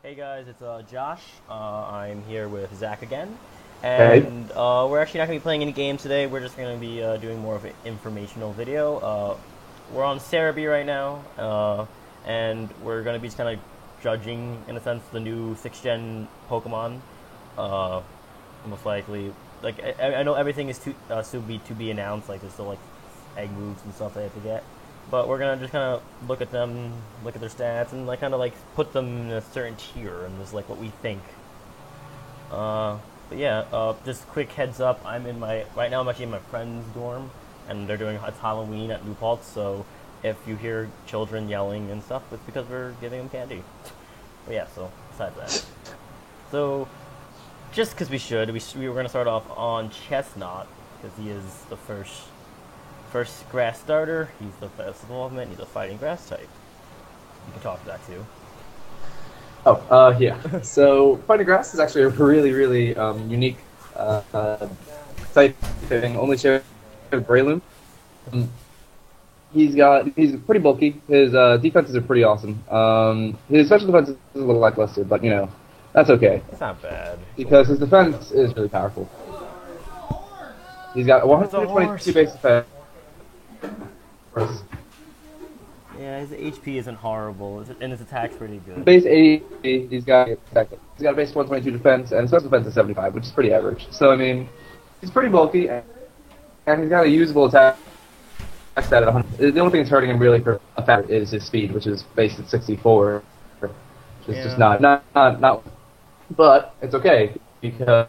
Hey guys, it's Josh. I'm here with Zach again, Hey. and we're actually not going to be playing any games today. We're just going to be doing more of an informational video. We're on Cerebi right now, and we're going to be just kind of judging, in a sense, the new 6th gen Pokemon. Uh, Most likely, like I know everything is to be announced. Like there's still like egg moves and stuff they have to get. But we're gonna just kind of look at them, look at their stats, and like kind of like put them in a certain tier and just like what we think. But yeah, just quick heads up. I'm in my right now. I'm actually in my friend's dorm, and they're doing it's Halloween at New Paltz. So if you hear children yelling and stuff, it's because we're giving them candy. But yeah. So besides that, so just because we were gonna start off on Chestnut because he is the first grass starter. He's the best evolvement. He's a fighting grass type. You can talk to that too. Yeah. So Fighting Grass is actually a really unique type thing. Only shared with Breloom. Um, he's pretty bulky. His defenses are pretty awesome. His special defense is a little lackluster, but that's okay It's not bad. because his defense is really powerful. He's got It's a 122 horse. base defense. Yeah, his HP isn't horrible, and his attack's pretty good. Base 80. He's got a base 122 defense and special defense is 75, which is pretty average. So I mean, he's pretty bulky and he's got a usable attack stat at 100. The only thing that's hurting him really for a fact is his speed, which is based at 64, which is just Yeah. not. But it's okay because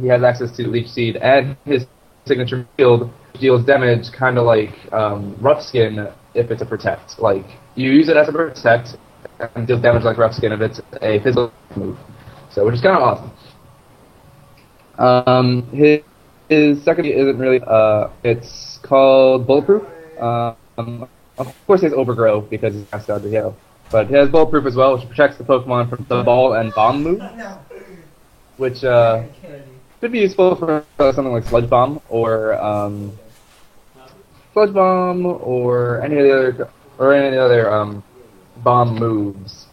he has access to Leech Seed and his signature field deals damage, kind of like Rough Skin if it's a protect. Like you use it as a protect and deals damage like Rough Skin if it's a physical move. So which is kind of awesome. His second isn't really. It's called Bulletproof. Of course, he has Overgrow because he's kind of started yellow. But he has Bulletproof as well, which protects the Pokemon from the Ball and Bomb move, which could be useful for something like Sludge Bomb or any other bomb moves.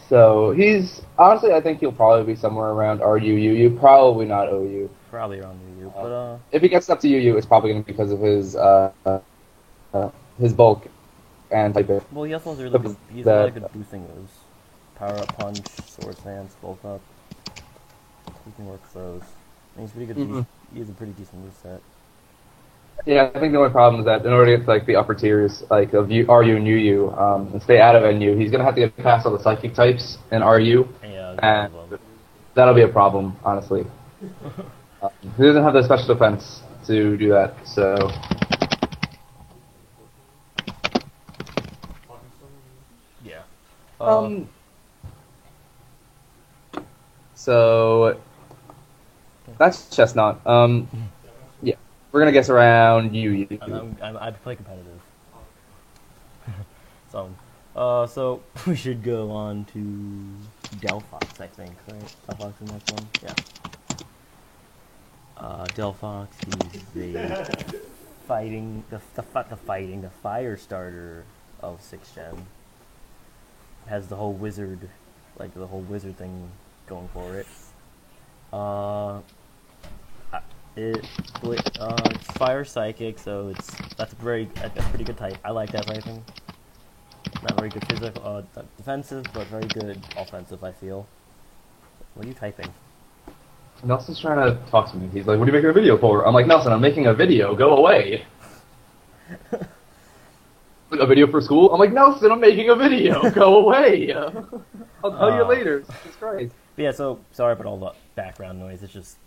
So he's honestly, I think he'll probably be somewhere around RUUU, probably not OU. Probably around you, Uh, but if he gets up to UU, it's probably going to be because of his bulk and type it. well, he also has really good. Because He's really that good boosting moves. Power up, punch, sword stance, bulk up. He can work those. And he's pretty good. Mhm. He has a pretty decent move set. Yeah, I think the only problem is that in order to get to like the upper tiers, like of RU and UU, and stay out of NU, he's gonna have to get past all the psychic types in RU, Yeah, a lot and of them. that'll be a problem, honestly. He doesn't have the special defense to do that, so Yeah. um, so that's Chestnut. Yeah, we're gonna guess around UU. I play competitive. So, so we should go on to Delphox, I think, right? Delphox the next one? Yeah. Delphox, he's the fire starter of 6th gen. Has the whole wizard, like the whole wizard thing going for it. Uh, it's fire psychic, so that's a pretty good type. I like that typing. Not very good physical, defensive, but very good offensive. I feel. What are you typing? Nelson's trying to talk to me. He's like, "What are you making a video for?" I'm like, "Nelson, I'm making a video. Go away." Like, a video for school? I'm like, "Nelson, I'm making a video. Go away." I'll tell you later. Jesus Christ. But yeah, so sorry about all the background noise. It's just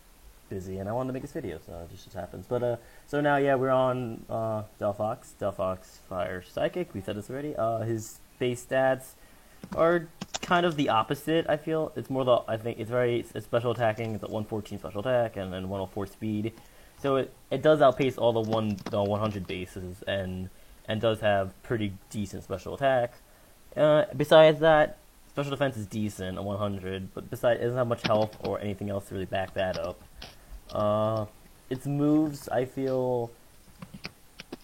busy, and I wanted to make this video, so it just happens. But so now, yeah, we're on Delphox. Delphox Fire Psychic. We said this already. His base stats are kind of the opposite. I feel it's more the. I think it's special attacking. It's at 114 special attack and then 104 speed. So it does outpace all the 100 bases and does have pretty decent special attack. Besides that, special defense is decent at 100, but besides, it doesn't have much health or anything else to really back that up. Its moves, I feel,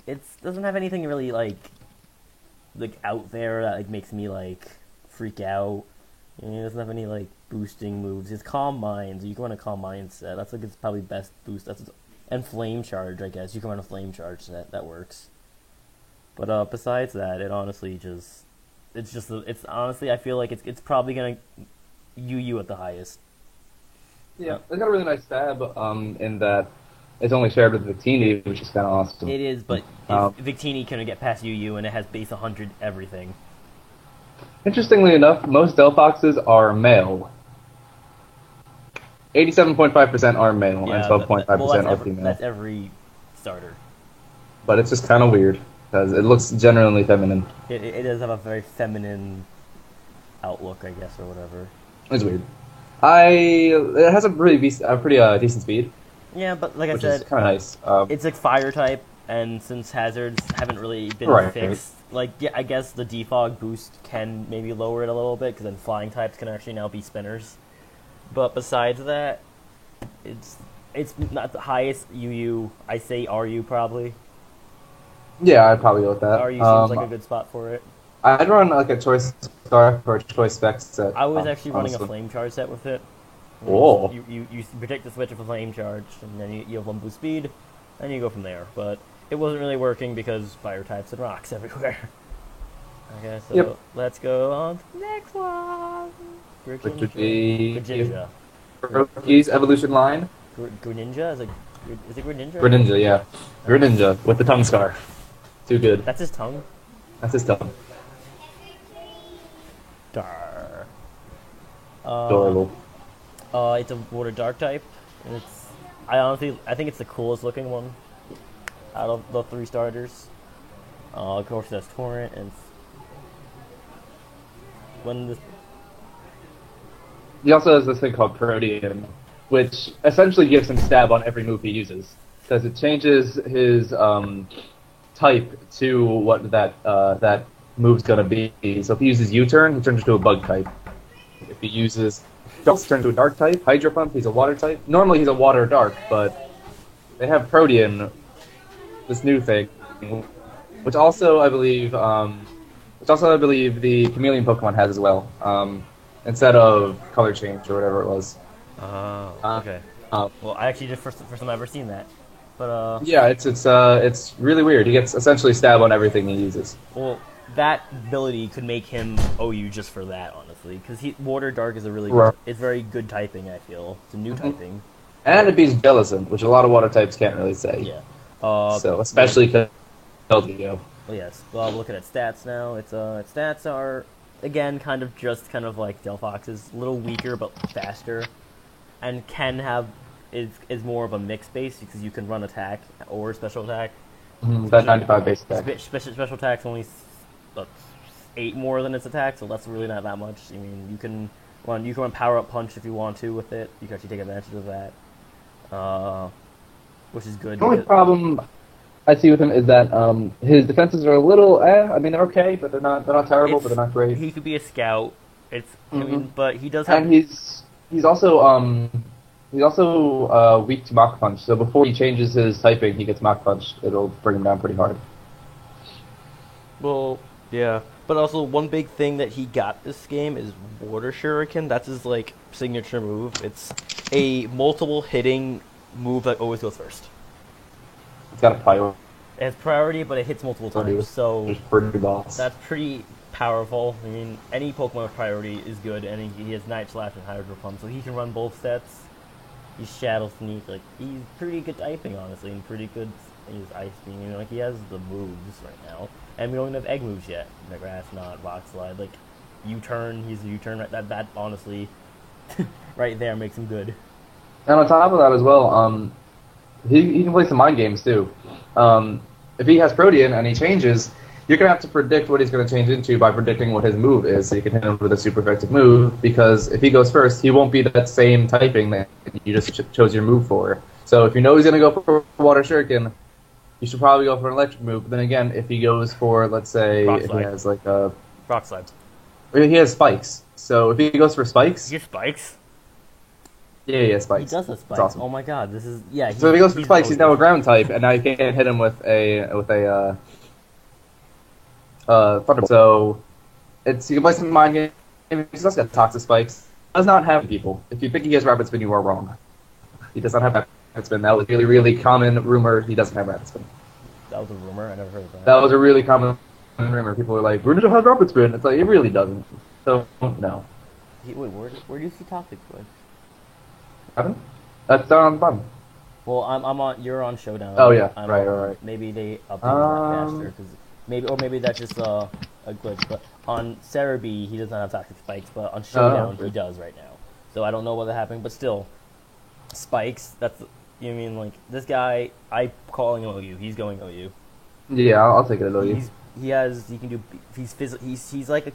it doesn't have anything really like out there that like makes me like freak out. And he doesn't have any like boosting moves. His Calm Mind, you can run a Calm Mind set. That's like his probably best boost. And Flame Charge, I guess. You can run a Flame Charge set. That works. But besides that, it honestly just it's honestly I feel like it's probably gonna UU at the highest. Yeah, it's got a really nice stab in that it's only shared with Victini, which is kind of awesome. It is, but Victini can get past UU, and it has base 100 everything. Interestingly enough, most Delphoxes are male. 87.5% are male, and 12.5% are female. That's every starter. But it's just kind of weird, because it looks genuinely feminine. It does have a very feminine outlook, I guess, or whatever. It's weird. It has a pretty decent speed. Yeah, but like I which said, is kind of nice. It's like fire type, and since hazards haven't really been fixed, like yeah, I guess the defog boost can maybe lower it a little bit, because then flying types can actually now be spinners. But besides that, it's not the highest UU. I say RU probably. Yeah, I'd probably go with that. RU seems like a good spot for it. I'd run like a choice scarf or a choice spec set. I was actually running a flame charge set with it. Whoa. You protect the switch with a flame charge, and then you have 1 boost speed, and you go from there. But it wasn't really working because fire types and rocks everywhere. Okay, so let's go on to the next one. Which would be Greninja. Roki's evolution line. Greninja? Is it Greninja? Greninja, yeah. Greninja with the tongue scar. Too good. That's his tongue? That's his tongue. Dar. Adorable. It's a water dark type. I think it's the coolest looking one out of the 3 starters. Of course, there's Torrent and He also has this thing called Protean, which essentially gives him stab on every move he uses, because it changes his type to what that move's gonna be. So if he uses U-turn, he turns into a bug type. If he uses Jumps, turns into a dark type. Hydro Pump, he's a water type. Normally he's a water dark, but they have Protean, this new thing, which also I believe the Chameleon Pokemon has as well. Instead of color change or whatever it was. Oh, okay. Well, I actually just first time I've ever seen that, but yeah, it's really weird. He gets essentially stab on everything he uses. Well, that ability could make him OU just for that, honestly, because Water Dark is a really it's very good typing. I feel it's a new typing, and it beats Jellicent, which a lot of water types can't really say. Yeah. So especially Keldeo. Well, yes. Well, looking at stats now, its stats are. Again, kind of like Delphox's, a little weaker but faster, and is more of a mix base because you can run attack or special attack. That 95 base attack. Special attack's only 8 more than its attack, so that's really not that much. I mean, you can run power up punch if you want to with it. You can actually take advantage of that, which is good. The only problem I see with him is that his defenses are a little. I mean, they're okay, but they're not terrible, but they're not great. He could be a scout. I mean, but he does have. And he's also weak to Mach Punch. So before he changes his typing, he gets Mach Punch. It'll bring him down pretty hard. Well, yeah, but also one big thing that he got this game is Water Shuriken. That's his like signature move. It's a multiple hitting move that always goes first. It's got a priority. It has priority, but it hits multiple times, so that's pretty powerful. I mean, any Pokemon with priority is good, and he has Night Slash and Hydro Pump, so he can run both sets. He's Shadow Sneak, like he's pretty good typing, honestly, and pretty good. He's Ice Beam, you know, like he has the moves right now, and we don't even have Egg moves yet. The Grass Knot, Rock Slide, like U-turn. He's a U-turn. That honestly, right there makes him good. And on top of that as well, he can play some mind games too. If he has Protean and he changes, you're going to have to predict what he's going to change into by predicting what his move is, so you can hit him with a super effective move, because if he goes first, he won't be that same typing that you just chose your move for. So if you know he's going to go for Water Shuriken, you should probably go for an electric move. But then again, if he goes for, let's say, if he has like a... Rock Slide. He has Spikes. So if he goes for Spikes... He has Spikes? Yeah, he has Spikes. He does have Spikes. Awesome. Oh my god, this is... Yeah, so if he goes for Spikes, he's now a ground type, and now you can't hit him with a Thunderbolt. So you can play some mind He's also got Toxic Spikes. Does not have people. If you think he has Rapid Spin, you are wrong. He does not have Rapid Spin. That was a really, really common rumor. He doesn't have Rapid Spin. That was a rumor. I never heard of that. That was a really common rumor. People were like, Greninja has Rapid Spin. It's like, it really doesn't. So, no. Wait, where do you see Toxic Spikes? Haven't? That's down on the bottom. Well, I'm on. You're on Showdown. Oh, yeah. I'm Right, on, right, right. Maybe they updated that faster, cause maybe that's just a glitch. But on Cerebi, he does not have Toxic Spikes, but on Showdown, he does right now. So I don't know what happened, but still, Spikes. That's you mean like this guy? I calling him OU. He's going OU. Yeah, I'll take it at OU. He can do. He's like he's like the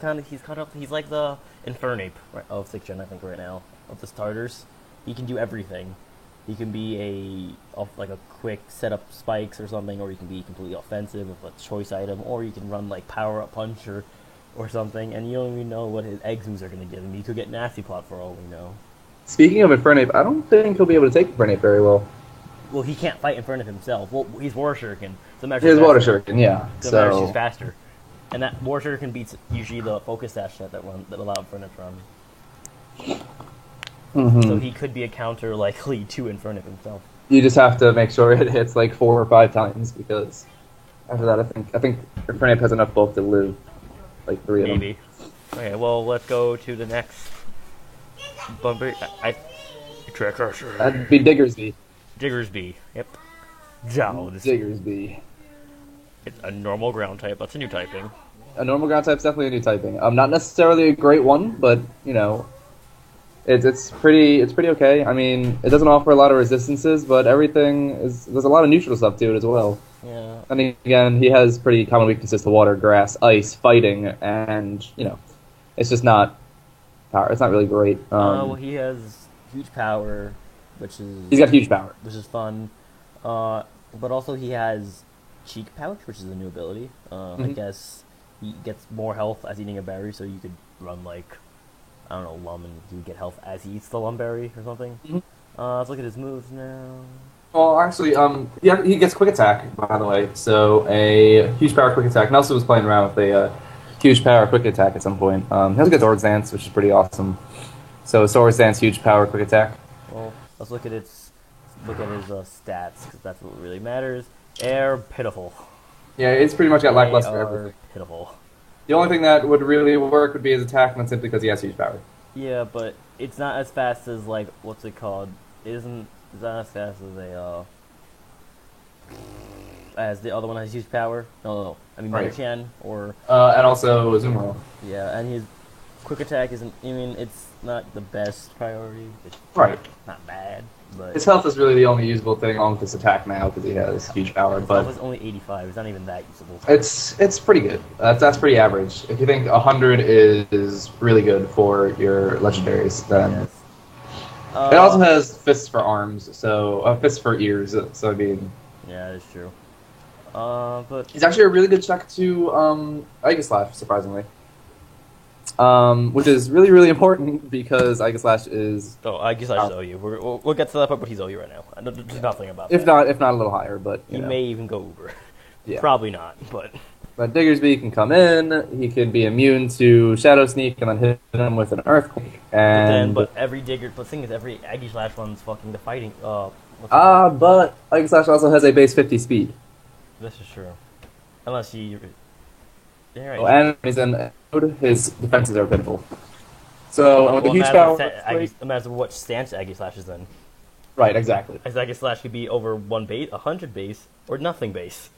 Infernape of 6th gen, I think, right now of the starters. He can do everything. He can be like a quick setup spikes or something, or he can be completely offensive with a choice item, or you can run like power up punch or something, and you don't even know what his egg moves are going to give him. He could get nasty plot for all we know. Speaking of Infernape, I don't think he'll be able to take Infernape very well. Well, he can't fight Infernape himself. Well, he's Water Shuriken. So His Water Shuriken, yeah. So she's faster, and that Water Shuriken beats usually the Focus Sash that allow Infernape to run. Mm-hmm. So he could be a counter likely to Infernape himself. You just have to make sure it hits like 4 or 5 times, because after that, I think Infernape has enough bulk to live like 3 of them. Maybe. Okay, well, let's go to the next bumper. That'd be Diggersby. Diggersby. Yep. Jowls. Diggersby. It's a normal ground type. That's a new typing. A normal ground type's definitely a new typing. Not necessarily a great one, but you know, it's pretty okay. I mean, it doesn't offer a lot of resistances, but there's a lot of neutral stuff to it as well. Yeah. And again, he has pretty common weaknesses to water, grass, ice, fighting, and you know, it's just not power. It's not really great. Well, he has huge power, which is he's got huge power, which is fun. But also he has Cheek Pouch, which is a new ability. I guess he gets more health as eating a berry, so you could run like I don't know, Lum, and he would get health as he eats the Lum berry or something. Let's look at his moves now. Well, actually, yeah, he gets quick attack, by the way. So a huge power quick attack. Nelson was playing around with a huge power quick attack at some point. He has a good Swords Dance, which is pretty awesome. So Swords Dance, huge power quick attack. Well, let's look at his stats, because that's what really matters. Air pitiful. Yeah, it's pretty much got lackluster everything. Pitiful. The only thing that would really work would be his attack, and that's simply because he has huge power. Yeah, but it's not as fast as like what's it called? It's not as fast as the other one has huge power. No. I mean Right. Motherchan or And also Zumaro. yeah, and his quick attack isn't. I mean, it's not the best priority. It's Right. not bad, but His health is really the only usable thing along with his attack now because he has huge power. his But health is only 85. It's not even that usable. it's pretty good. That's pretty average. If you think 100 is really good for your legendaries, then Yes. it also has fists for arms, so fists for ears. So I mean, Yeah, that's true. But he's actually a really good check to Aegislash, surprisingly. Which is really, really important because Aegislash is, I guess I just owe you. We'll get to that part, but he's owe you right now. There's nothing about if that. not a little higher, but He you know. may even go Uber. Yeah. Probably not, but But Diggersby can come in. He can be immune to Shadow Sneak and then hit him with an Earthquake. And but every Digger, but the thing is, every Aegislash one's fucking the fighting. but Aegislash also has a base 50 speed. This is true. Unless he. Yeah, right. So, and he's in mode, his defenses are pitiful. So with the huge power, No matter what stance Aegislash is in. right? Exactly. As Aegislash could be over 100 base, or nothing base.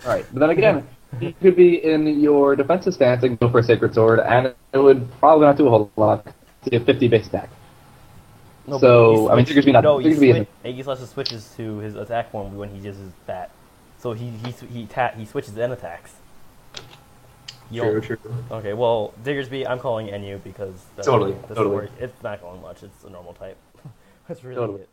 Right, but then again, he could be in your defensive stance and go for a Sacred Sword, and it would probably not do a whole lot to get 50 base attack. No, So, I mean, Diggersby not. No, Diggersby isn't. Aegislash switches to his attack form when he uses that. So he switches and attacks. You don't- True. Okay, well, Diggersby, I'm calling NU because that's Totally. It's not going much. It's a normal type. That's really Totally. it.